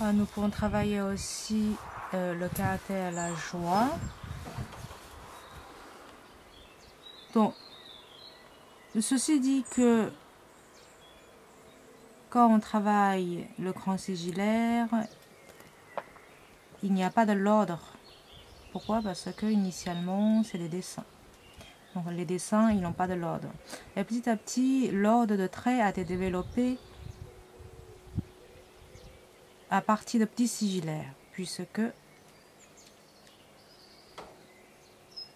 Nous pouvons travailler aussi le caractère la joie. Donc, ceci dit que quand on travaille le grand sigillaire, il n'y a pas de l'ordre. Pourquoi? Parce que initialement, c'est des dessins. Donc les dessins, ils n'ont pas de l'ordre. Et petit à petit, l'ordre de traits a été développé à partir de petits sigillaires, puisque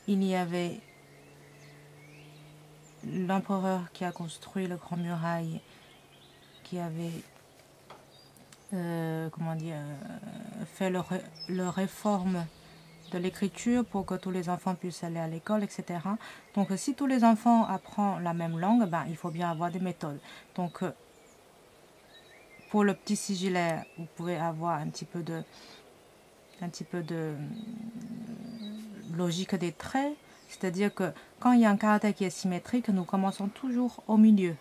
il y avait l'empereur qui a construit le Grand Muraille, qui avait fait le réforme de l'écriture pour que tous les enfants puissent aller à l'école, etc. Donc si tous les enfants apprennent la même langue, ben, il faut bien avoir des méthodes. Donc pour le petit sigillaire, vous pouvez avoir un petit peu de logique des traits, c'est-à-dire que quand il y a un caractère qui est symétrique, nous commençons toujours au milieu.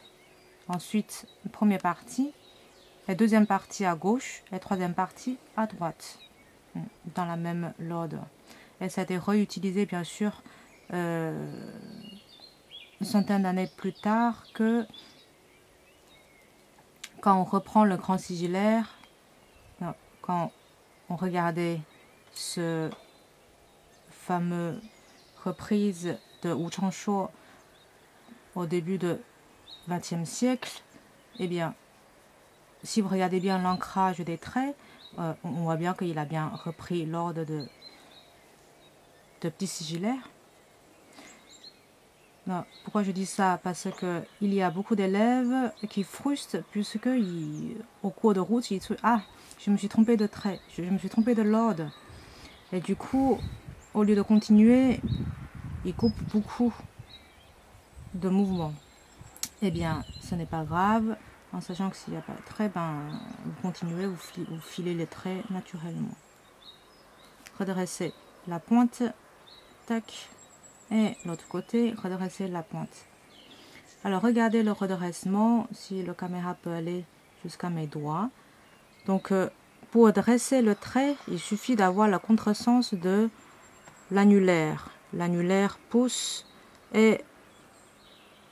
Ensuite, première partie, la deuxième partie à gauche, et la troisième partie à droite, dans la même ordre. Et ça a été réutilisé, bien sûr, une centaine d'années plus tard, que quand on reprend le grand sigillaire, quand on regardait ce fameux reprise de Wu Changshuo au début du XXe siècle, eh bien, si vous regardez bien l'ancrage des traits, on voit bien qu'il a bien repris l'ordre de petits sigillaires. Non, pourquoi je dis ça? Parce qu'il y a beaucoup d'élèves qui frustrent puisque au cours de route, ils disent « Ah, je me suis trompé de trait, je me suis trompé de l'ordre ». Et du coup, au lieu de continuer, ils coupent beaucoup de mouvements. Eh bien, ce n'est pas grave, en sachant que s'il n'y a pas de trait, ben, vous continuez, vous filez les traits naturellement. Redressez la pointe, tac, et l'autre côté, redresser la pointe. Alors, regardez le redressement, si la caméra peut aller jusqu'à mes doigts. Donc, pour dresser le trait, il suffit d'avoir le contresens de l'annulaire. L'annulaire pousse et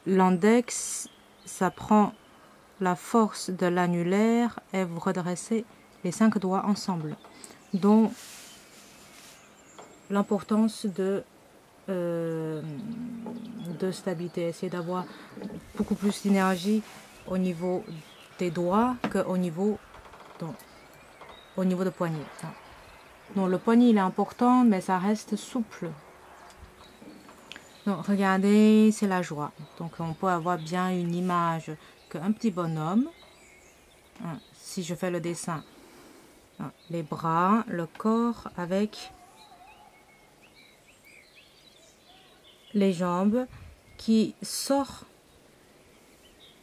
l'index, ça prend la force de l'annulaire et vous redressez les 5 doigts ensemble. Donc, l'importance de stabilité. Essayez d'avoir beaucoup plus d'énergie au niveau des doigts qu'au niveau de poignet. Donc le poignet il est important, mais ça reste souple. Donc regardez, c'est la joie. Donc on peut avoir bien une image qu'un petit bonhomme. Si je fais le dessin, les bras, le corps avec les jambes qui sort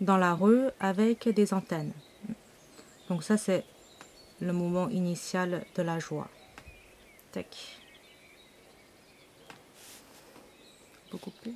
dans la rue avec des antennes. Donc ça c'est le mouvement initial de la joie. Tac. Beaucoup plus.